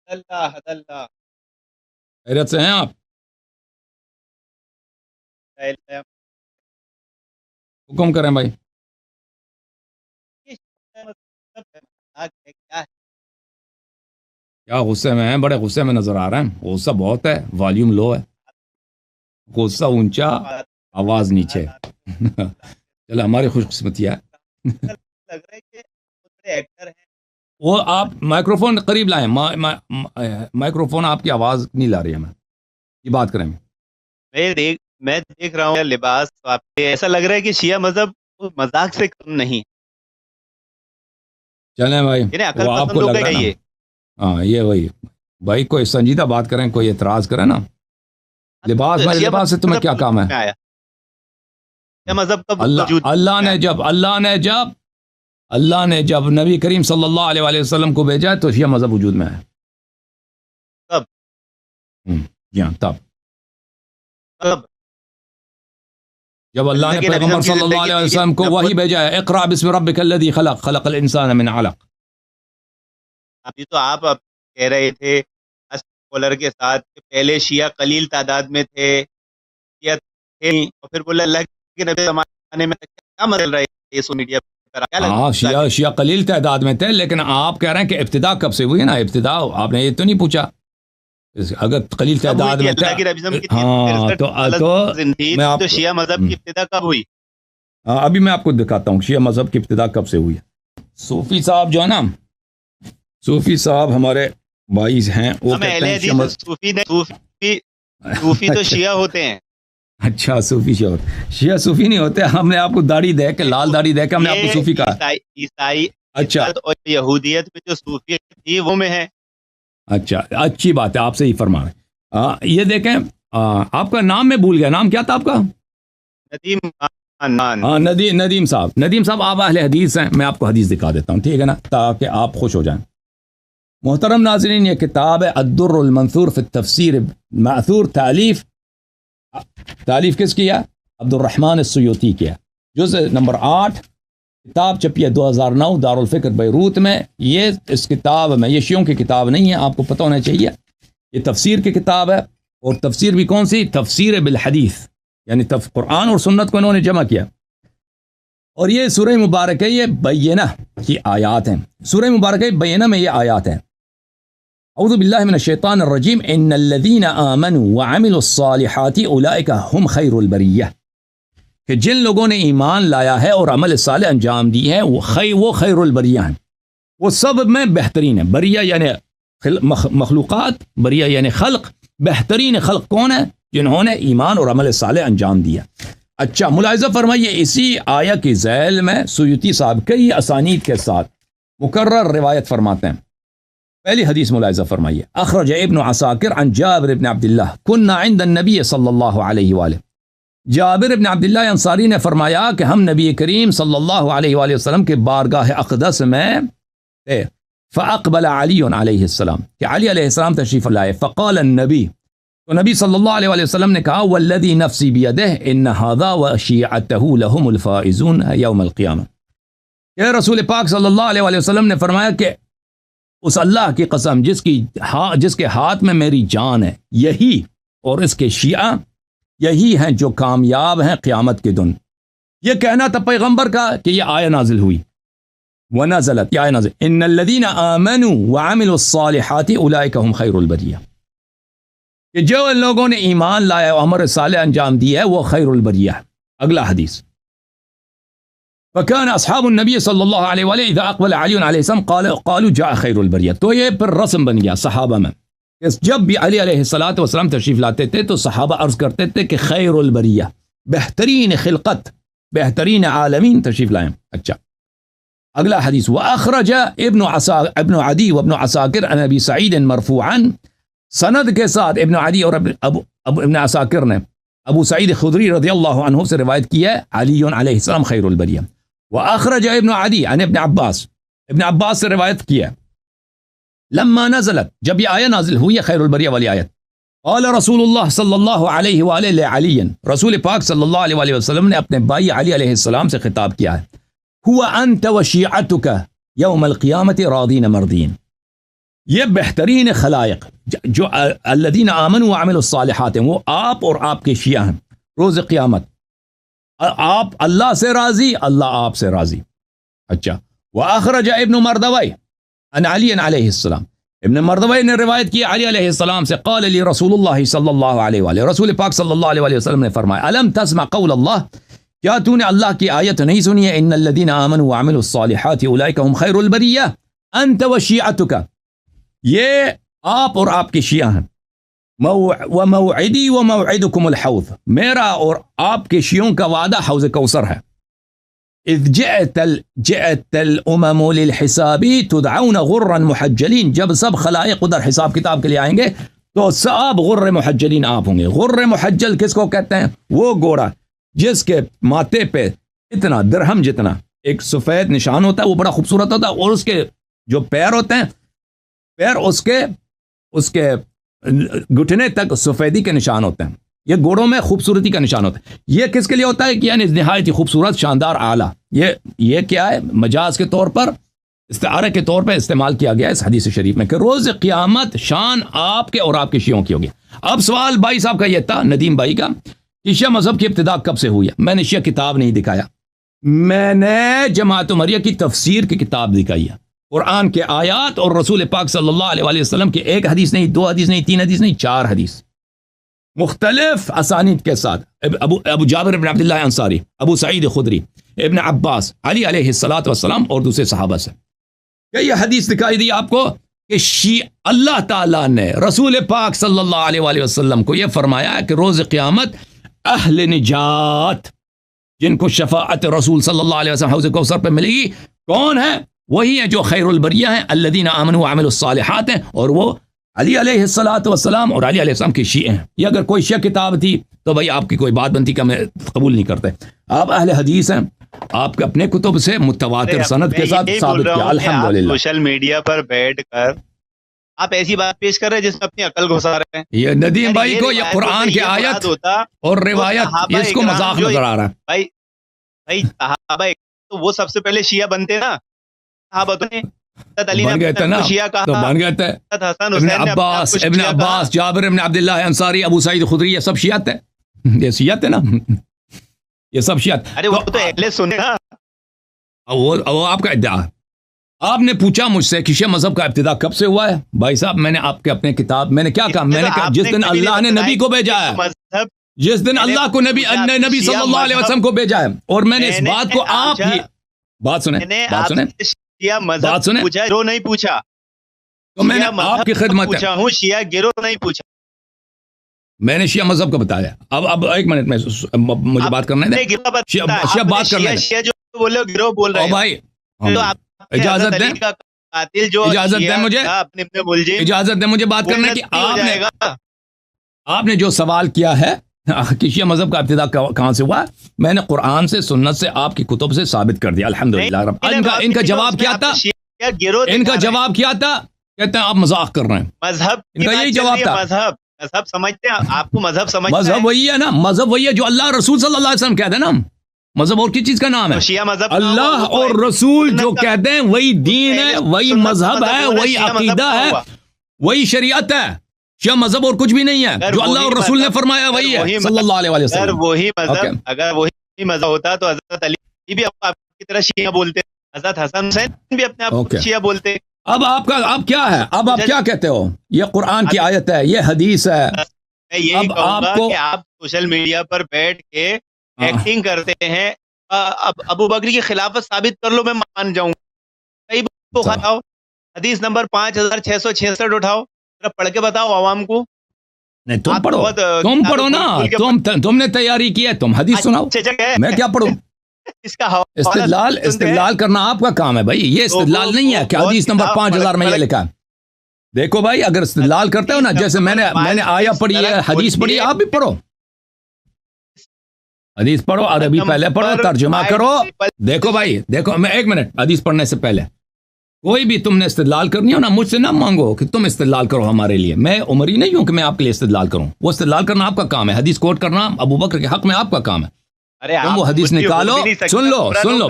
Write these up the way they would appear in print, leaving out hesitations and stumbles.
اللہ حد اللہ خیریت سے ہیں آپ؟ حکم کریں بھائی. کیا غصے میں ہیں؟ بڑے غصے میں نظر آ رہے ہیں. غصہ بہت ہے، والیوم لو ہے. غصہ اونچا، آواز نیچے. چلو ہماری خوش قسمتی ہے. وہ آپ مائکرو فون قریب لائیں. مائکرو فون آپ کی آواز نہیں لا رہی ہے. یہ بات کریں. میں دیکھ رہا ہوں لباس آپ کے، ایسا لگ رہا ہے کہ شیعہ مذہب مذاق سے کم نہیں. چلیں بھائی، عقل وہ آپ پسند کو لوگ لگ رہا ہے یہ نا. ہاں یہ وہی بھائی، کوئی سنجیدہ بات کریں، کوئی اعتراض کرے نا. لباس میرے لباس سے تمہیں کیا کام ہے؟ مذہب کا اللہ نے جب نبی کریم صلی اللہ علیہ وآلہ وسلم کو بھیجا تو شیعہ مذہب وجود میں ہے. کب؟ تب جب اللہ نے پیغمبر صلی اللہ علیہ وسلم کو وحی بھیجا ہے، اقرأ بسم ربک الذی خلق، خلق الانسان من علق. ابھی تو آپ کہہ رہے تھے اسکالر کے ساتھ کہ پہلے شیعہ قلیل تعداد میں تھے، اور پھر بولے اللہ کے نبی زمانے میں کیا بدل رہا ہے سو میڈیا پر. ہاں شیعہ قلیل تعداد میں تھے، لیکن آپ کہہ رہے ہیں کہ ابتدا کب سے ہوئی ہے نا. ابتدا آپ نے یہ تو نہیں پوچھا. اگر قلیل تعداد میں تھا، ہاں تو شیعہ مذہب کی ابتدا کب ہوئی؟ ابھی میں آپ کو دکھاتا ہوں شیعہ مذہب کی ابتدا کب سے ہوئی ہے. صوفی صاحب جو ہے نا، صوفی صاحب ہمارے بھائی ہیں، وہ کہتے ہیں صوفی تو شیعہ ہوتے ہیں. اچھا صوفی شیعہ صوفی نہیں ہوتے. ہم نے آپ کو داڑھی دے کے، لال داڑھی دے کے ہم نے آپ کو صوفی کہا. عیسائی اچھا اور یہودیت میں جو صوفیت تھی وہ میں ہے. اچھا اچھی بات ہے، آپ سے ہی فرما رہے. یہ دیکھیں، آپ کا نام میں بھول گیا. نام کیا تھا آپ کا؟ ندیم صاحب. ندیم صاحب آپ اہل حدیث ہیں. میں آپ کو حدیث دکھا دیتا ہوں، ٹھیک ہے نا، تاکہ آپ خوش ہو جائیں. محترم ناظرین، یہ کتاب ہے الدر المنثور فی التفسیر مأثور. تالیف کس کی ہے؟ عبد الرحمن السیوطی کی ہے. جزء نمبر 8، کتاب چھپی ہے 2009 دارالفکر بیروت میں. یہ اس کتاب میں، یہ شیعوں کی کتاب نہیں ہے، آپ کو پتہ ہونا چاہیے. یہ تفسیر کی کتاب ہے، اور تفسیر بھی کون سی؟ تفسیر بالحدیث، یعنی قرآن اور سنت کو انہوں نے جمع کیا. اور یہ سورہ مبارکہ یہ بینہ کی آیات ہیں. سورہ مبارکہ بینہ میں یہ آیات ہیں: اعوذ باللہ من الشیطان الرجیم، ان الذین آمنوا وعملوا الصالحات اولئک هم خیر البریہ. کہ جن لوگوں نے ایمان لایا ہے اور عمل صالح انجام دی ہے، وہ خیر البریہ ہیں، وہ سب میں بہترین ہے. بریہ یعنی مخلوقات، بریہ یعنی خلق. بہترین خلق کون ہے؟ جنہوں نے ایمان اور عمل صالح انجام دیا. اچھا ملاحظہ فرمائیے، اسی آیہ کی ذیل میں سیوطی صاحب کئی اسانید کے ساتھ مکرر روایت فرماتے ہیں. پہلی حدیث ملاحظہ فرمائیے: اخرج ابن عساکر عن جابر ابن عبداللہ كنا عند النبی صلی اللہ علیہ وآلہ. جابر ابن عبداللہ انصاری نے فرمایا کہ ہم نبی کریم صلی اللہ علیہ وآلہ وسلم کے بارگاہ اقدس میں تھے. فاقبل علی علیہ السلام، کہ علی علیہ السلام تشریف لائے. فقال النبی، تو نبی صلی اللہ علیہ وآلہ وسلم نے کہا: والذی نفسی بیدہ ان ھذا وشیعتہ لهم الفائزون یوم القیامہ. کہ رسول پاک صلی اللہ علیہ وآلہ وسلم نے فرمایا کہ اس اللہ کی قسم جس کے ہاتھ میں میری جان ہے، یہی اور اس کے شیعہ یہی ہیں جو کامیاب ہیں قیامت کے دن. یہ کہنا تھا پیغمبر کا کہ یہ آیہ نازل ہوئی. ونزلت، یہ آیہ نازل، ان الذین آمنوا وعملوا الصالحات اولئک هم خیر البریہ. کہ جو لوگوں نے ایمان لایا اور عمل صالح انجام دیا ہے وہ خیر البریہ. اگلا حدیث: فكان اصحاب النبی صلی اللہ علیہ وآلہ اذا اقبل علی علیہ السلام قالوا جاء خیر البریہ. تو یہ پھر رسم بن گیا صحابہ میں، جب بھی علی علیہ الصلوۃ والسلام تشریف لاتے تھے تو صحابہ عرض کرتے تھے کہ خیر البریہ، بہترین خلقت، بہترین عالمین تشریف لائیں. اچھا اگلا حدیث: واخرج ابن عدی وابن عساکر عن ابی سعید مرفوعا. سند کے ساتھ ابن عدی اور ابن عساکر نے ابو سعید خدری رضی اللہ عنہ سے روایت کی ہے علی علیہ السلام خیر البریہ. واخرج ابن عدی عن ابن عباس سے روایت کی ہے لما نزلت، جب یہ آیہ نازل ہوئی ہے خیر البریہ والی آیت. قال رسول اللہ صلی اللہ علیہ وآلہ لعلی، رسول پاک صلی اللہ علیہ وآلہ وسلم نے اپنے بھائی علی علیہ السلام سے خطاب کیا ہے: هو انت وشیعتک یوم القیامت راضین مردین. یہ بہترین خلائق جو الذین آمنوا وعملوا الصالحات ہیں، وہ آپ اور آپ کے شیعہ ہیں روز قیامت. آپ اللہ سے راضی، اللہ آپ سے راضی. اچھا، وأخرج ابن مردوی عن علی علیہ السلام، ابن مردوی نے روایت کی علی علیہ السلام سے، قال لی رسول اللہ صلی اللہ علیہ وآلہ، رسول پاک صلی اللہ علیہ وسلم نے فرمایا، الم تسمع قول اللہ، کیا تو نے اللہ کی آیت نہیں سنی ہے، ان الذین آمنوا وعملوا الصالحات اولئک هم خیر البریہ انت وشیعتک، یہ آپ اور آپ کے شیعہ ہیں. وموعدی وموعدکم الحوض، میرا اور آپ کے شیعوں کا وعدہ حوض کوثر ہے. اذ جئت الامم للحساب تدعون غرا محجلین، جب سب خلائق ادھر حساب کتاب کے لیے آئیں گے تو سب غر محجلین آپ ہوں گے. غر محجل کس کو کہتے ہیں؟ وہ گھوڑا جس کے ماتھے پہ اتنا درہم جتنا ایک سفید نشان ہوتا ہے، وہ بڑا خوبصورت ہوتا ہے، اور اس کے جو پیر ہوتے ہیں، پیر اس کے گھٹنے تک سفیدی کے نشان ہوتے ہیں. یہ گھوڑوں میں خوبصورتی کا نشان ہوتا ہے. یہ کس کے لیے ہوتا ہے کہ یعنی نہایت ہی خوبصورت، شاندار، اعلیٰ. یہ کیا ہے؟ مجاز کے طور پر، استعارے کے طور پہ استعمال کیا گیا ہے اس حدیث شریف میں کہ روز قیامت شان آپ کے اور آپ کے شیعوں کی ہوگی. اب سوال بھائی صاحب کا یہ تھا، ندیم بھائی کا، کہ شیعہ مذہب کی ابتدا کب سے ہوئی ہے؟ میں نے شیعہ کتاب نہیں دکھایا، میں نے جماعت عمریہ کی تفسیر کی کتاب دکھائی ہے. قرآن کے آیات اور رسول پاک صلی اللہ علیہ وآلہ وسلم کی ایک حدیث نہیں، دو حدیث نہیں، تین حدیث نہیں، 4 حدیث مختلف اسانید کے ساتھ. ابو جابر بن عبداللہ انصاری، ابو سعید خدری، ابن عباس، علی علیہ السلام اور دوسرے صحابہ سے. کیا یہ حدیث دکھائی دی آپ کو کہ اللہ تعالیٰ نے رسول پاک صلی اللہ علیہ وآلہ وسلم کو یہ فرمایا کہ روز قیامت اہل نجات جن کو شفاعت رسول صلی اللہ علیہ وسلم حوض کوثر پہ ملے گی، کون ہے؟ وہی ہیں جو خیر البریہ ہیں، الذین آمنوا وعملوا الصالحات ہیں، اور وہ علی علیہ السلام اور علی علیہ السلام کے شیعہ ہیں. یہ اگر کوئی شیعہ کتاب تھی تو بھائی آپ کی کوئی بات بنتی کہ ہمیں قبول نہیں کرتے. آپ اہل حدیث ہیں، آپ اپنے کتب سے متواتر سند کے ساتھ ثابت کیا. الحمدللہ سوشل میڈیا پر بیٹھ کر آپ ایسی بات پیش کر رہے ہیں جس میں اپنی عقل گھسا رہے ہیں. یہ ندیم بھائی کو یہ قرآن کی آیت اور روایت اس کو مذاق نظر آ رہا ہے. بھائی صحابہ تو وہ سب سے پہلے شیعہ بنتے نا، صحابہ نے بن گئے تھے نا، تو بن گئے تھے. ابن عباس، جابر ابن عبداللہ انصاری، ابو سعید خدری، یہ سب شیعہ تھے. یہ شیعہ تھے نا، یہ سب شیعہ. ارے وہ تو اہل سنت نا، وہ آپ کا ادعا. آپ نے پوچھا مجھ سے کہ شیعہ مذہب کا ابتدا کب سے ہوا ہے؟ بھائی صاحب میں نے آپ کے اپنے کتاب میں نے کیا کہا؟ میں نے کہا جس دن اللہ نے نبی کو بھیجا ہے، جس دن اللہ کو نبی صلی اللہ علیہ وسلم کو بھیجا ہے، اور میں نے اس بات کو آپ کی بات سنیں شیعہ مذہب پوچھا، گروہ نہیں پوچھا. تو میں نے آپ کی خدمت پوچھا ہوں، شیعہ گروہ نہیں پوچھا. میں نے شیعہ مذہب کو بتایا. اب ایک منٹ میں مجھے بات کرنے دیں. شیعہ بات کرنے دیں. شیعہ جو بولے گروہ بول رہے ہیں. بھائی اجازت دیں، قاتل جو اجازت دیں مجھے، اجازت دیں مجھے بات کرنے کی. آپ نے جو سوال کیا ہے کہ شیعہ مذہب کا ابتدا کہاں سے ہوا، میں نے قرآن سے، سنت سے، آپ کی کتب سے ثابت کر دیا. الحمدللہ. ان کا جواب کیا تھا؟ ان کا جواب کیا تھا؟ کہتے ہیں آپ مذاق کر رہے ہیں. مذہب ان کا یہی جواب تھا. مذہب سمجھتے ہیں آپ کو؟ مذہب سمجھتے ہیں؟ مذہب وہی ہے نا، مذہب وہی ہے جو اللہ رسول صلی اللہ علیہ وسلم کہتے ہیں نا. مذہب اور کس چیز کا نام ہے؟ شیعہ مذہب. اللہ اور رسول جو کہتے ہیں وہی دین ہے، وہی مذہب ہے، وہی عقیدہ ہے، وہی شریعت ہے. شیعہ مذہب اور کچھ بھی نہیں ہے. جو اللہ اور رسول نے فرمایا وہی ہے صلی اللہ علیہ وسلم. اگر وہی مذہب ہوتا تو حضرت علی بھی آپ کی طرح شیعہ بولتے، حضرت حسن حسین بھی اپنے آپ کو شیعہ بولتے. اب آپ کیا ہے؟ اب آپ کیا کہتے ہو؟ یہ قرآن کی آیت ہے، یہ حدیث ہے. میں یہی کہوں گا کہ آپ سوشل میڈیا پر بیٹھ کے ایکٹنگ کرتے ہیں. اب ابو بکر کی خلافت ثابت کر لو، میں مان جاؤں. حدیث نمبر 5666 اٹھاؤ، پڑھ کے بتاؤ عوام کو. نہیں تم پڑھو نا، تم نے تیاری کی ہے، تم حدیث سناؤ، میں کیا پڑھوں؟ استدلال کرنا آپ کا کام ہے بھائی. یہ استدلال نہیں ہے کہ حدیث نمبر 5000 میں یہ لکھا ہے. دیکھو بھائی، اگر استدلال کرتے ہو نا، جیسے میں نے آیا پڑھی ہے، حدیث پڑھی ہے، آپ بھی پڑھو. حدیث پڑھو، عربی پہلے پڑھو، ترجمہ کرو. دیکھو بھائی، دیکھو، میں ایک منٹ، حدیث پڑھنے سے پہلے کوئی بھی تم نے استدلال کرنی ہو نا، مجھ سے نہ مانگو کہ تم استدلال کرو ہمارے لیے. میں عمری نہیں ہوں کہ میں آپ کے لیے استدلال کروں. وہ استدلال کرنا آپ کا کام ہے، حدیث کوٹ کرنا ابو بکر کے حق میں آپ کا کام ہے. تم وہ حدیث نکالو، سن لو.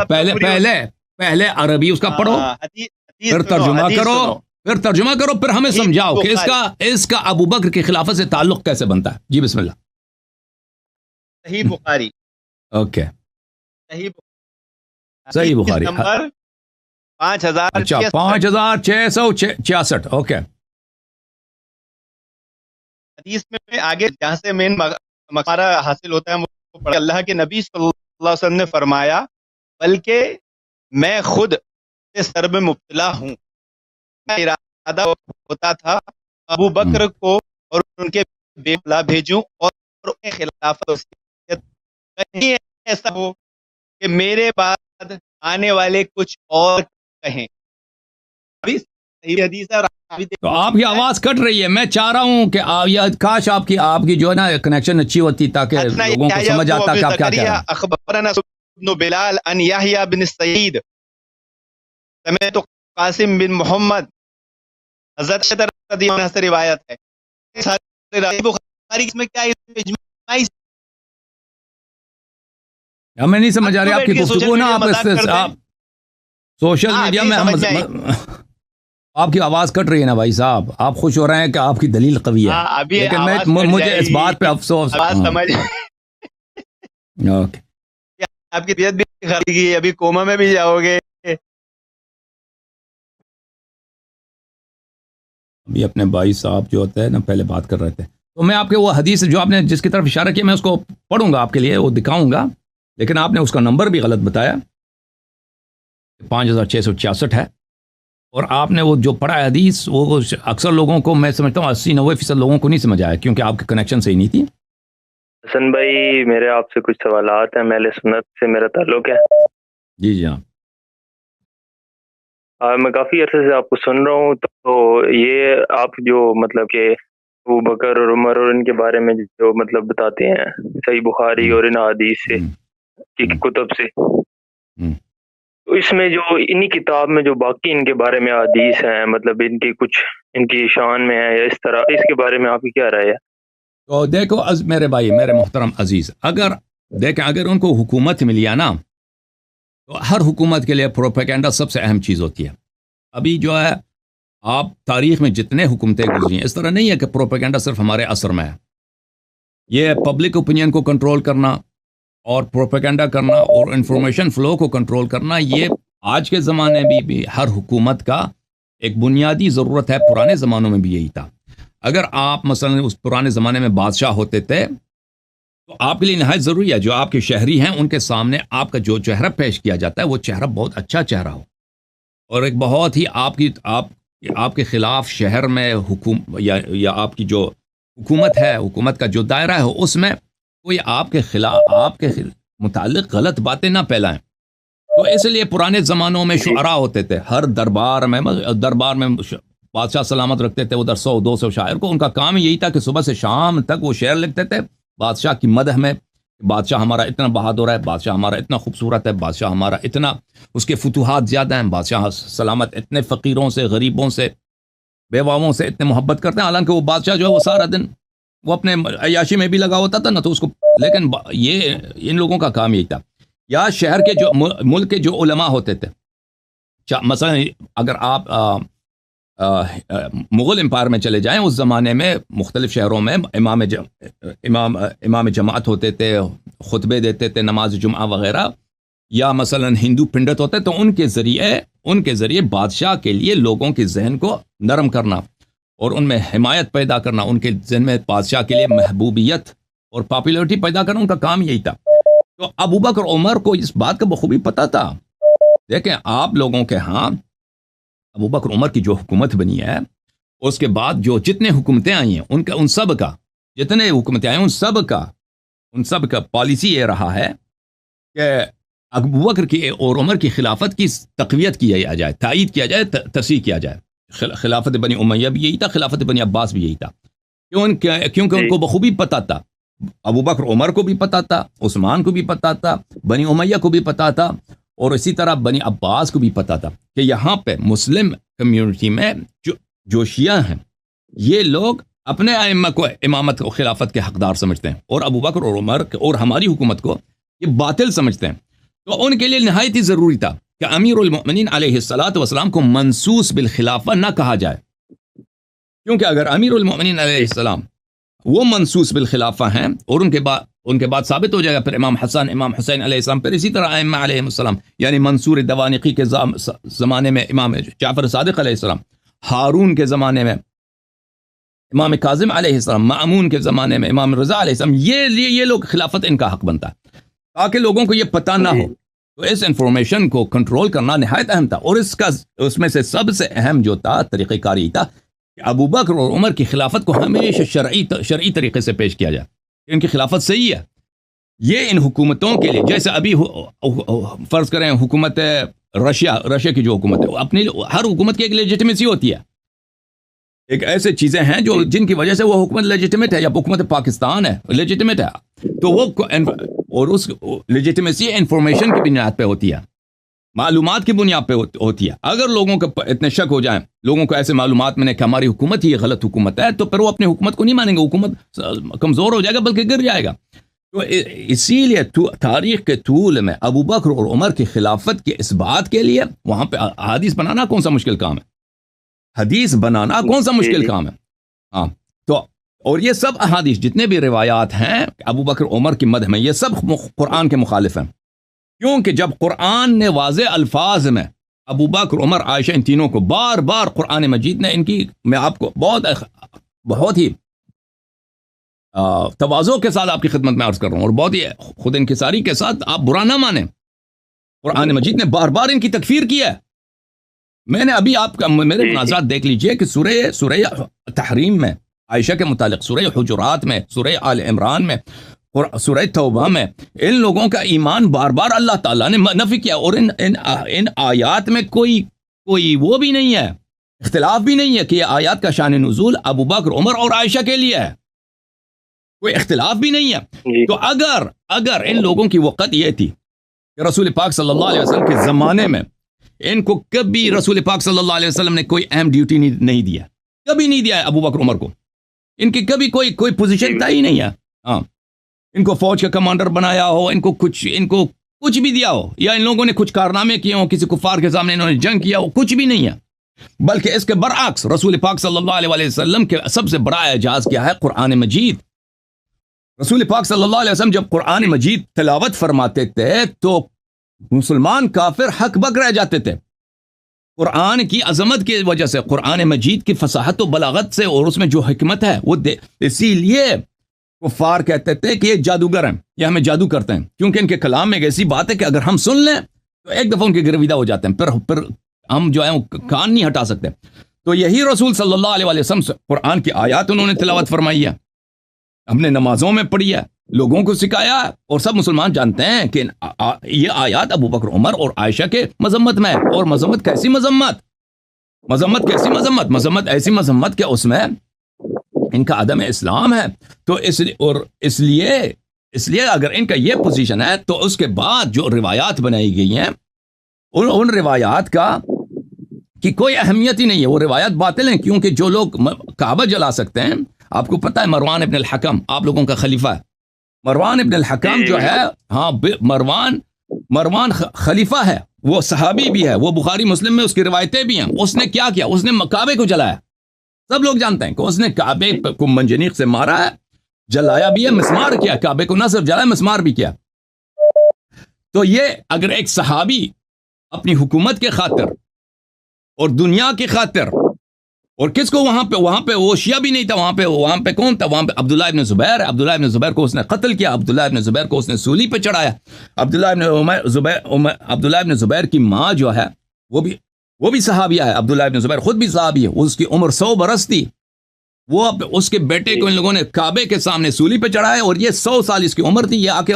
پہلے عربی اس کا پڑھو، پھر ترجمہ کرو، پھر ترجمہ کرو، پھر ہمیں سمجھاؤ کہ اس کا ابو بکر کی خلافت سے تعلق کیسے بنتا ہے. جی بسم اللہ. صحیح بخاری. اوکے صحیح بخاری نمبر 5000. اچھا 5666. اوکے. حدیث میں آگے جہاں سے مین مقارہ حاصل ہوتا ہے وہ پڑھ. اللہ کے نبی صلی اللہ علیہ وسلم نے فرمایا بلکہ میں خود اس سر میں مبتلا ہوں. میرا ارادہ ہوتا تھا ابو بکر کو اور ان کے بیٹا بھیجوں اور انہیں خلافت کہیں ایسا ہو کہ میرے بعد آنے والے کچھ اور کہیں. حدیث ہے. تو آپ کی آواز کٹ رہی ہے. میں چاہ رہا ہوں کہ کاش آپ کی جو ہے نا کنیکشن اچھی ہوتی تاکہ لوگوں کو سمجھ آتا کہ آپ کیا کہہ رہے ہیں. اخبرنا ابن بلال ان یحییٰ بن سعید سمعت قاسم بن محمد. حضرت رضی اللہ عنہ سے روایت ہے. بخاری میں کیا ہمیں نہیں سمجھ آ رہی آپ کی گفتگو نا. آپ سوشل میڈیا میں آپ کی آواز کٹ رہی ہے نا بھائی صاحب. آپ خوش ہو رہے ہیں کہ آپ کی دلیل قوی ہے, لیکن مجھے اس بات پہ افسوس. اوکے آپ کی طبیعت بھی خراب کی, ابھی کوما میں بھی جاؤ گے. ابھی اپنے بھائی صاحب جو ہوتے ہیں نا پہلے بات کر رہے تھے, تو میں آپ کے وہ حدیث جو آپ نے جس کی طرف اشارہ کیا میں اس کو پڑھوں گا آپ کے لیے, وہ دکھاؤں گا, لیکن آپ نے اس کا نمبر بھی غلط بتایا. 5666 ہے, اور آپ نے وہ جو پڑھا ہے حدیث وہ اکثر لوگوں کو میں سمجھتا ہوں 80-90% لوگوں کو نہیں سمجھ آیا کیونکہ آپ کے کنیکشن صحیح نہیں تھی. حسن بھائی میرے آپ سے کچھ سوالات ہیں, اہل سنت سے میرا تعلق ہے. جی جی ہاں. میں کافی عرصے سے آپ کو سن رہا ہوں, تو یہ آپ جو مطلب کہ ابو بکر اور عمر اور ان کے بارے میں جو مطلب بتاتے ہیں صحیح بخاری اور ان حدیث سے کی کتب سے, تو اس میں جو انہی کتاب میں جو باقی ان کے بارے میں حدیث ہیں مطلب ان کی کچھ ان کی شان میں ہے یا اس طرح, اس کے بارے میں آپ کی کیا رائے ہے؟ تو دیکھو میرے بھائی, میرے محترم عزیز, اگر ان کو حکومت ملی ہے نا, تو ہر حکومت کے لیے پروپیگنڈا سب سے اہم چیز ہوتی ہے. ابھی جو ہے آپ تاریخ میں جتنے حکومتیں گزری ہیں, اس طرح نہیں ہے کہ پروپیگنڈا صرف ہمارے اثر میں ہے. یہ پبلک اوپینین کو کنٹرول کرنا اور پروپیگنڈا کرنا اور انفارمیشن فلو کو کنٹرول کرنا, یہ آج کے زمانے میں بھی ہر حکومت کا ایک بنیادی ضرورت ہے. پرانے زمانوں میں بھی یہی تھا. اگر آپ مثلا اس پرانے زمانے میں بادشاہ ہوتے تھے تو آپ کے لیے نہایت ضروری ہے جو آپ کے شہری ہیں ان کے سامنے آپ کا جو چہرہ پیش کیا جاتا ہے وہ چہرہ بہت اچھا چہرہ ہو, اور ایک بہت ہی آپ کے خلاف شہر میں یا آپ کی جو حکومت ہے, حکومت کا جو دائرہ ہے, اس میں کوئی آپ کے خلاف آپ کے متعلق غلط باتیں نہ پھیلائیں. تو اس لیے پرانے زمانوں میں شعراء ہوتے تھے, ہر دربار میں بادشاہ سلامت رکھتے تھے ادھر 100-200 شاعر کو. ان کا کام یہی تھا کہ صبح سے شام تک وہ شعر لکھتے تھے بادشاہ کی مدح میں. بادشاہ ہمارا اتنا بہادر ہے, بادشاہ ہمارا اتنا خوبصورت ہے, بادشاہ ہمارا اتنا اس کے فتوحات زیادہ ہیں, بادشاہ سلامت اتنے فقیروں سے, غریبوں سے, بیواؤں سے اتنے محبت کرتے ہیں. حالانکہ وہ بادشاہ جو ہے وہ سارا دن وہ اپنے عیاشی میں بھی لگا ہوتا تھا نا, تو اس کو, لیکن یہ ان لوگوں کا کام یہی تھا. یا شہر کے جو ملک کے جو علماء ہوتے تھے, مثلا اگر آپ مغل امپائر میں چلے جائیں, اس زمانے میں مختلف شہروں میں امام جماعت ہوتے تھے, خطبے دیتے تھے, نماز جمعہ وغیرہ, یا مثلا ہندو پنڈت ہوتے, تو ان کے ذریعے بادشاہ کے لیے لوگوں کے ذہن کو نرم کرنا اور ان میں حمایت پیدا کرنا, ان کے ذہن میں بادشاہ کے لیے محبوبیت اور پاپولیرٹی پیدا کرنا, ان کا کام یہی تھا. تو ابو بکر عمر کو اس بات کا بخوبی پتہ تھا. دیکھیں آپ لوگوں کے ہاں ابو بکر عمر کی جو حکومت بنی ہے, اس کے بعد جو جتنے حکومتیں آئی ہیں ان سب کا, جتنے حکومتیں آئی ان سب کا پالیسی یہ رہا ہے کہ ابو بکر کی اور عمر کی خلافت کی تقویت کیا جائے, تائید کیا جائے, تصحیح کیا جائے. خلافت بنی امیہ بھی یہی تھا, خلافت بنی عباس بھی یہی تھا. کیونکہ ان کو بخوبی پتہ تھا, ابو بکر عمر کو بھی پتہ تھا, عثمان کو بھی پتہ تھا, بنی امیہ کو بھی پتہ تھا, اور اسی طرح بنی عباس کو بھی پتہ تھا کہ یہاں پہ مسلم کمیونٹی میں جو شیعہ ہیں یہ لوگ اپنے ائمہ کو امامت و خلافت کے حقدار سمجھتے ہیں, اور ابو بکر اور عمر اور ہماری حکومت کو یہ باطل سمجھتے ہیں. تو ان کے لیے نہایت ہی ضروری تھا کہ امیر المؤمنین علیہ الصلاۃ والسلام کو منصوص بالخلافہ نہ کہا جائے، کیونکہ اگر امیر المؤمنین علیہ السلام وہ منصوص بالخلافہ ہیں اور ان کے بعد ثابت ہو جائے گا پھر امام حسن امام حسین علیہ السلام، پھر اسی طرح ائمہ علیہ السلام، یعنی منصور دوانقی کے زمانے میں امام جعفر صادق علیہ السلام، ہارون کے زمانے میں امام کاظم علیہ السلام، مأمون کے زمانے میں امام رضا علیہ السلام، یہ لوگ خلافت ان کا حق بنتا ہے، تاکہ لوگوں کو یہ پتہ نہ ہو۔ تو اس انفارمیشن کو کنٹرول کرنا نہایت اہم تھا، اور اس میں سے سب سے اہم جو تھا طریقہ کاری تھا کہ ابو بکر اور عمر کی خلافت کو ہمیشہ شرعی طریقے سے پیش کیا جائے، ان کی خلافت صحیح ہے۔ یہ ان حکومتوں کے لیے، جیسے ابھی فرض کریں حکومت رشیا کی جو حکومت ہے، اپنی ہر حکومت کی ایک لیجیٹمیسی ہوتی ہے، ایک ایسے چیزیں ہیں جو جن کی وجہ سے وہ حکومت لیجیٹمیٹ ہے، یا حکومت پاکستان ہے لیجیٹمیٹ ہے، تو وہ اور اس لیجیٹمیسی انفارمیشن کی بنیاد پہ ہوتی ہے، معلومات کی بنیاد پہ ہوتی ہے۔ اگر لوگوں کو اتنے شک ہو جائیں، لوگوں کو ایسے معلومات میں نے کہ ہماری حکومت ہی یہ غلط حکومت ہے، تو پھر وہ اپنی حکومت کو نہیں مانیں گے، حکومت کمزور ہو جائے گا بلکہ گر جائے گا۔ تو اسی لیے تاریخ کے طول میں ابو بکر اور عمر کی خلافت کے اس بات کے لیے وہاں پہ حدیث بنانا کون سا مشکل کام ہے، حدیث بنانا کون سا مشکل کام ہے۔ ہاں، تو اور یہ سب احادیث جتنے بھی روایات ہیں ابو بکر عمر کی مدح میں، یہ سب قرآن کے مخالف ہیں، کیونکہ جب قرآن نے واضح الفاظ میں ابو بکر عمر عائشہ ان تینوں کو بار بار قرآن مجید نے ان کی، میں آپ کو بہت ہی تواضع کے ساتھ آپ کی خدمت میں عرض کر رہا ہوں، اور بہت ہی خود انکساری کے ساتھ آپ برا نہ مانیں، قرآن مجید نے بار بار ان کی تکفیر کی ہے۔ میں نے ابھی آپ کا میرے مناظرات دیکھ لیجئے کہ سورہ تحریم میں عائشہ کے متعلق، سورہ حجرات میں، سورہ آل عمران میں، سورہ توبہ میں ان لوگوں کا ایمان بار بار اللہ تعالیٰ نے نفی کیا، اور ان آیات میں کوئی وہ بھی نہیں ہے، اختلاف بھی نہیں ہے کہ یہ آیات کا شان نزول ابو بکر عمر اور عائشہ کے لیے ہے، کوئی اختلاف بھی نہیں ہے۔ تو اگر ان لوگوں کی وقت یہ تھی کہ رسول پاک صلی اللہ علیہ وسلم کے زمانے میں ان کو کبھی رسول پاک صلی اللہ علیہ وسلم نے کوئی اہم ڈیوٹی نہیں دیا، کبھی نہیں دیا ہے ابو بکر عمر کو، ان کی کبھی کوئی پوزیشن تھا ہی نہیں ہے، ہاں، ان کو فوج کا کمانڈر بنایا ہو، ان کو کچھ بھی دیا ہو، یا ان لوگوں نے کچھ کارنامے کیے ہوں، کسی کفار کے سامنے انہوں نے جنگ کیا ہو، کچھ بھی نہیں ہے، بلکہ اس کے برعکس رسول پاک صلی اللہ علیہ وسلم کے سب سے بڑا اعجاز کیا ہے، قرآن مجید۔ رسول پاک صلی اللہ علیہ وسلم جب قرآن مجید تلاوت فرماتے تھے تو مسلمان کافر حق بک رہ جاتے تھے، قرآن کی عظمت کی وجہ سے، قرآن مجید کی فصاحت و بلاغت سے، اور اس میں جو حکمت ہے وہ اسی لیے کفار کہتے تھے کہ یہ جادوگر ہیں، یہ ہمیں جادو کرتے ہیں، کیونکہ ان کے کلام میں ایک ایسی بات ہے کہ اگر ہم سن لیں تو ایک دفعہ ان کے گرویدہ ہو جاتے ہیں، پھر ہم جو ہے کان نہیں ہٹا سکتے۔ تو یہی رسول صلی اللہ علیہ وسلم قرآن کی آیات انہوں نے تلاوت فرمائی ہے، ہم نے نمازوں میں پڑھی ہے، لوگوں کو سکھایا، اور سب مسلمان جانتے ہیں کہ یہ آیات ابو بکر عمر اور عائشہ کے مذمت میں، اور مذمت کیسی مذمت ایسی مذمت کہ اس میں ان کا عدم اسلام ہے۔ تو اس لیے اگر ان کا یہ پوزیشن ہے تو اس کے بعد جو روایات بنائی گئی ہیں ان روایات کی کوئی اہمیت ہی نہیں ہے، وہ روایات باطل ہیں، کیونکہ جو لوگ کعبہ جلا سکتے ہیں، آپ کو پتہ ہے مروان ابن الحکم آپ لوگوں کا خلیفہ ہے، مروان ابن الحکم جو ہے، ہاں مروان خلیفہ ہے، وہ صحابی بھی ہے، وہ بخاری مسلم میں اس کی روایتیں بھی ہیں۔ اس نے کیا کیا؟ اس نے کعبے کو جلایا، سب لوگ جانتے ہیں کہ اس نے کعبے کو منجنیق سے مارا ہے، جلایا بھی ہے، مسمار کیا، کعبے کو نہ صرف جلایا مسمار بھی کیا۔ تو یہ اگر ایک صحابی اپنی حکومت کے خاطر اور دنیا کی خاطر، اور کس کو وہاں پہ وہ شیعہ بھی نہیں تھا، وہاں پہ کون تھا؟ وہاں پہ عبداللہ ابن زبیر ہے، عبداللہ ابن زبیر کو اس نے قتل کیا، عبداللہ ابن زبیر کو اس نے سولی پہ چڑھایا۔ عبداللہ ابن زبیر کی ماں جو ہے وہ بھی صحابیہ ہے، عبداللہ ابن زبیر خود بھی صحابی ہے، اس کی عمر 100 برس تھی، وہ اس کے بیٹے کو ان لوگوں نے کعبے کے سامنے سولی پہ چڑھایا، اور یہ 100 سال اس کی عمر تھی، یہ آ کے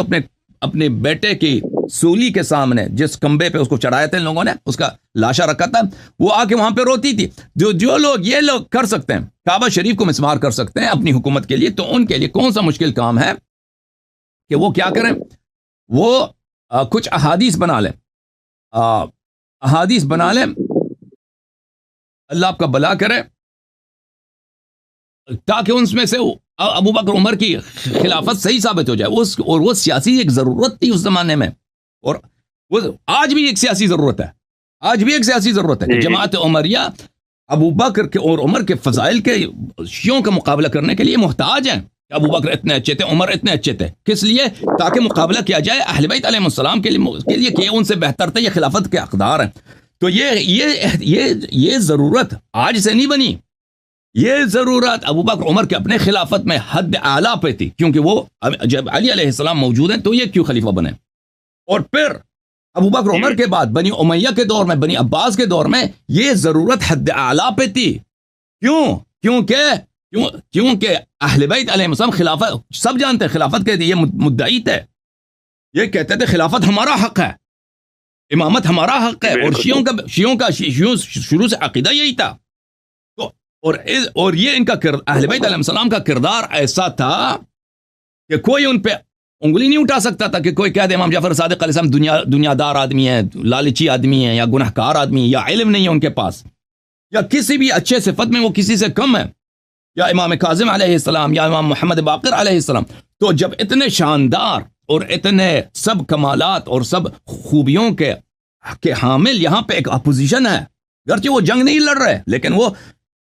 اپنے بیٹے کی سولی کے سامنے جس کمبے پہ اس کو چڑھایا تھا ان لوگوں نے، اس کا لاشا رکھا تھا، وہ آ کے وہاں پہ روتی تھی۔ جو لوگ یہ لوگ کر سکتے ہیں، کعبہ شریف کو مسمار کر سکتے ہیں اپنی حکومت کے لیے، تو ان کے لیے کون سا مشکل کام ہے کہ وہ کیا کریں؟ وہ کچھ احادیث بنا لیں، اللہ آپ کا بلا کرے، تاکہ ان میں سے ابو بکر عمر کی خلافت صحیح ثابت ہو جائے، اور وہ سیاسی ایک ضرورت تھی اس زمانے میں، اور وہ آج بھی ایک سیاسی ضرورت ہے, آج بھی ایک سیاسی ضرورت ہے کہ جماعت عمریہ ابو بکر کے اور عمر کے فضائل کے شیعوں کا مقابلہ کرنے کے لیے محتاج ہیں. ابو بکر اتنے اچھے تھے, عمر اتنے اچھے تھے, کس لیے؟ تاکہ مقابلہ کیا جائے اہل بیت علیہ السلام کے لیے کہ ان سے بہتر تھے, یہ خلافت کے حقدار ہیں. تو یہ ضرورت آج سے نہیں بنی, یہ ضرورت ابو بکر عمر کے اپنے خلافت میں حد اعلیٰ پہ تھی, کیونکہ وہ جب علی علیہ السلام موجود ہیں تو یہ کیوں خلیفہ بنے. اور پھر ابو بکر عمر کے بعد بنی امیہ کے دور میں, بنی عباس کے دور میں یہ ضرورت حد اعلیٰ پہ تھی. کیوں؟ کیونکہ اہل بیت علیہ السلام خلافت, سب جانتے ہیں خلافت کے یہ مدعی تھے, یہ کہتے تھے خلافت ہمارا حق ہے, امامت ہمارا حق ہے, اور شیعوں کا شروع سے عقیدہ یہی تھا. تو اور یہ ان کا اہل بیت علیہ السلام کا کردار ایسا تھا کہ کوئی ان پہ انگلی نہیں اٹھا سکتا تھا کہ کوئی کہہ دے امام جعفر صادق علیہ السلام دنیا دار آدمی ہے, لالچی آدمی ہے, یا گناہ کار آدمی ہے, یا علم نہیں ہے ان کے پاس, یا کسی بھی اچھے صفت میں وہ کسی سے کم ہے, یا امام کاظم علیہ السلام, یا امام محمد باقر علیہ السلام. تو جب اتنے شاندار اور اتنے سب کمالات اور سب خوبیوں کے حامل یہاں پہ ایک اپوزیشن ہے, گرچہ وہ جنگ نہیں لڑ رہے, لیکن وہ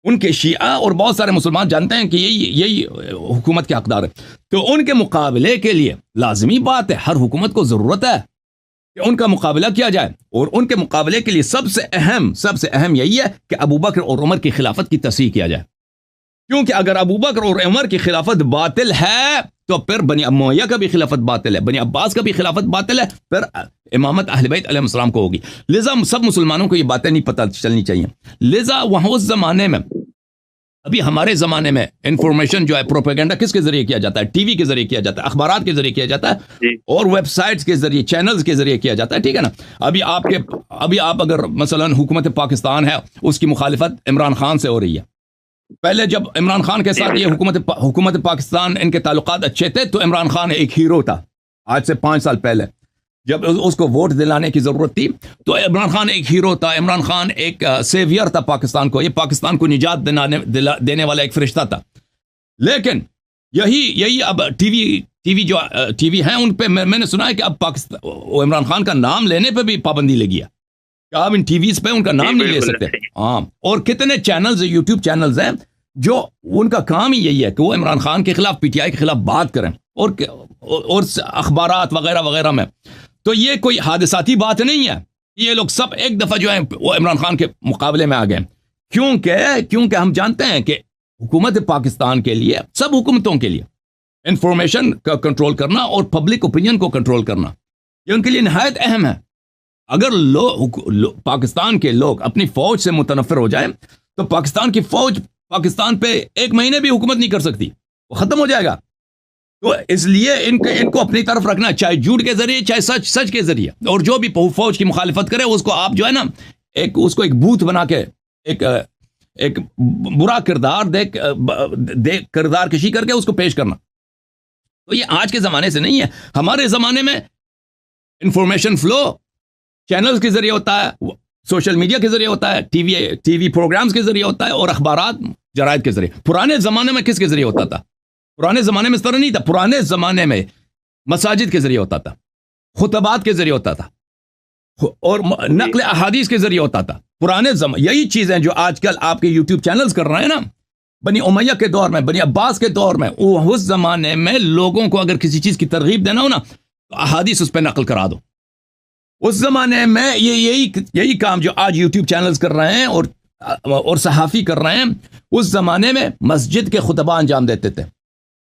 ان کے شیعہ اور بہت سارے مسلمان جانتے ہیں کہ یہی حکومت کے حقدار ہے. تو ان کے مقابلے کے لیے لازمی بات ہے, ہر حکومت کو ضرورت ہے کہ ان کا مقابلہ کیا جائے, اور ان کے مقابلے کے لیے سب سے اہم یہی ہے کہ ابو بکر اور عمر کی خلافت کی تصحیح کیا جائے. کیونکہ اگر ابو بکر اور عمر کی خلافت باطل ہے تو پھر بنی امیہ کا بھی خلافت باطل ہے, بنی عباس کا بھی خلافت باطل ہے, پھر امامت اہل بیت علیہ السلام کو ہوگی. لذا سب مسلمانوں کو یہ باتیں نہیں پتہ چلنی چاہیے. لذا وہاں اس زمانے میں, ابھی ہمارے زمانے میں انفارمیشن جو ہے پروپیگنڈا کس کے ذریعے کیا جاتا ہے؟ ٹی وی کے ذریعے کیا جاتا ہے, اخبارات کے ذریعے کیا جاتا ہے, اور ویب سائٹس کے ذریعے, چینلز کے ذریعے کیا جاتا ہے, ٹھیک ہے نا. ابھی آپ اگر مثلا حکومت پاکستان ہے, اس کی مخالفت عمران خان سے ہو رہی ہے. پہلے جب عمران خان کے ساتھ یہ حکومت پاکستان ان کے تعلقات اچھے تھے تو عمران خان ایک ہیرو تھا. آج سے 5 سال پہلے جب اس کو ووٹ دلانے کی ضرورت تھی تو عمران خان ایک ہیرو تھا, عمران خان ایک سیویئر تھا پاکستان کو, یہ پاکستان کو نجات دینے والا ایک فرشتہ تھا. لیکن یہی اب ٹی وی ہیں, ان پہ میں نے سنا ہے کہ اب پاکستان عمران خان کا نام لینے پہ بھی پابندی لگی ہے کہ آپ ان ٹی ویز پہ ان کا نام نہیں لے سکتے. ہاں, اور کتنے چینلز, یوٹیوب چینلز ہیں جو ان کا کام ہی یہی ہے کہ وہ عمران خان کے خلاف, پی ٹی آئی کے خلاف بات کریں, اور اخبارات وغیرہ وغیرہ میں. تو یہ کوئی حادثاتی بات نہیں ہے, یہ لوگ سب ایک دفعہ جو ہے وہ عمران خان کے مقابلے میں آ گئے. کیونکہ ہم جانتے ہیں کہ حکومت پاکستان کے لیے, سب حکومتوں کے لیے انفارمیشن کا کنٹرول کرنا اور پبلک اوپینین کو کنٹرول کرنا یہ ان کے لیے نہایت اہم ہے. اگر پاکستان کے لوگ اپنی فوج سے متنفر ہو جائیں تو پاکستان کی فوج پاکستان پہ 1 مہینے بھی حکومت نہیں کر سکتی, وہ ختم ہو جائے گا. تو اس لیے ان کو اپنی طرف رکھنا, چاہے جھوٹ کے ذریعے چاہے سچ کے ذریعے. اور جو بھی فوج کی مخالفت کرے اس کو آپ جو ہے نا اس کو ایک بوت بنا کے ایک برا کردار کشی کر کے اس کو پیش کرنا. تو یہ آج کے زمانے سے نہیں ہے. ہمارے زمانے میں انفارمیشن فلو چینلز کے ذریعے ہوتا ہے, سوشل میڈیا کے ذریعے ہوتا ہے, ٹی وی پروگرامز کے ذریعے ہوتا ہے, اور اخبارات جرائد کے ذریعے. پرانے زمانے میں کس کے ذریعے ہوتا تھا؟ پرانے زمانے میں اس طرح نہیں تھا. پرانے زمانے میں مساجد کے ذریعے ہوتا تھا, خطبات کے ذریعے ہوتا تھا, اور نقل احادیث کے ذریعے ہوتا تھا. پرانے یہی چیزیں جو آج کل آپ کے یوٹیوب چینلز کر رہے ہیں نا, بنی امیہ کے دور میں, بنی عباس کے دور میں, اس زمانے میں لوگوں کو اگر کسی چیز کی ترغیب دینا ہو نا تو احادیث اس پہ نقل کرا دو. اس زمانے میں یہی کام جو آج یوٹیوب چینلز کر رہے ہیں اور صحافی کر رہے ہیں, اس زمانے میں مسجد کے خطبہ انجام دیتے تھے.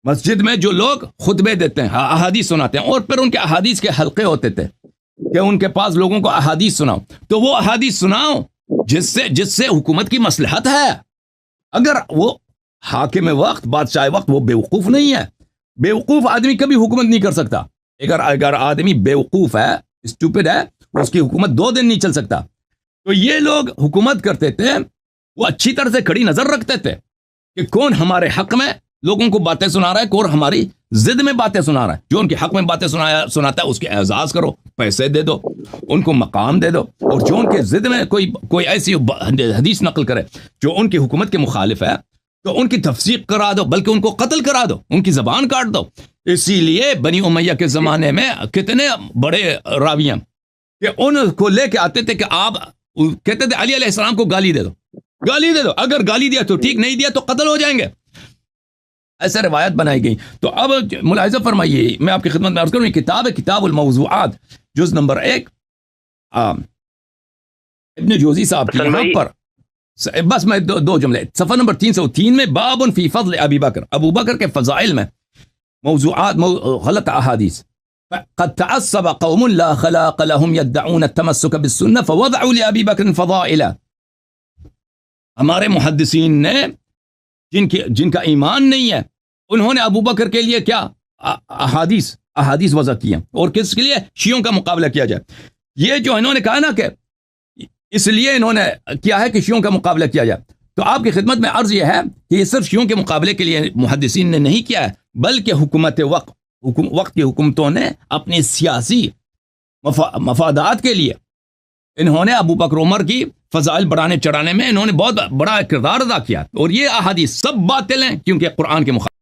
مسجد میں جو لوگ خطبے دیتے ہیں, احادیث سناتے ہیں, اور پھر ان کے احادیث کے حلقے ہوتے تھے کہ ان کے پاس لوگوں کو احادیث سناؤ. تو وہ احادیث سناؤ جس سے حکومت کی مصلحت ہے. اگر وہ حاکم وقت, بادشاہ وقت, وہ بیوقوف نہیں ہے. بیوقوف آدمی کبھی حکومت نہیں کر سکتا. اگر آدمی بیوقوف ہے, اسٹوپڈ ہے, اس کی حکومت 2 دن نہیں چل سکتا. تو یہ لوگ حکومت کرتے تھے, وہ اچھی طرح سے کھڑی نظر رکھتے تھے کہ کون ہمارے حق میں لوگوں کو باتیں سنا رہا ہے, کون ہماری ضد میں باتیں سنا رہا ہے. جو ان کے حق میں باتیں سناتا ہے اس کے اعزاز کرو, پیسے دے دو, ان کو مقام دے دو. اور جو ان کے ضد میں کوئی ایسی حدیث نقل کرے جو ان کی حکومت کے مخالف ہے تو ان کی تفسیق کرا دو, بلکہ ان کو قتل کرا دو, ان کی زبان کاٹ دو. اسی لیے بنی امیہ کے زمانے میں کتنے بڑے راوی ہیں, کہ ان کو لے کے آتے تھے کہ آپ کہتے تھے علی علیہ السلام کو گالی دے دو، گالی دے دو، اگر گالی دیا تو ٹھیک، نہیں دیا تو قتل ہو جائیں گے، ایسے روایت بنائی گئی. تو اب ملاحظہ فرمائیے، میں آپ کی خدمت میں عرض کروں، یہ کتاب ہے کتاب الموضوعات، جز نمبر 1، ابن جوزی صاحب کی یہاں پر بس میں دو جملے، صفحہ نمبر 303 میں باب فی فضل ابی بکر، ابو بکر کے فضائل میں موضوعات غلط احادیث. قد تعصب قوم لا خلاق لهم يدعون التمسك بالسنة فوضعوا لأبي بكر فضائلا. ہمارے محدثین نے جن کا ایمان نہیں ہے، انہوں نے ابو بکر کے لیے کیا احادیث وضع کی ہیں، اور کس کے لیے؟ شیعوں کا مقابلہ کیا جائے. یہ جو انہوں نے کہا نا کہ اس لیے انہوں نے کیا ہے کہ شیعوں کا مقابلہ کیا جائے، تو آپ کی خدمت میں عرض یہ ہے کہ یہ صرف شیعوں کے مقابلے کے لیے محدثین نے نہیں کیا ہے، بلکہ حکومت وقت کی حکومتوں نے اپنی سیاسی مفادات کے لیے انہوں نے ابو بکر عمر کی فضائل بڑھانے چڑھانے میں انہوں نے بہت بڑا کردار ادا کیا، اور یہ احادیث سب باطل ہیں کیونکہ قرآن کے مخالف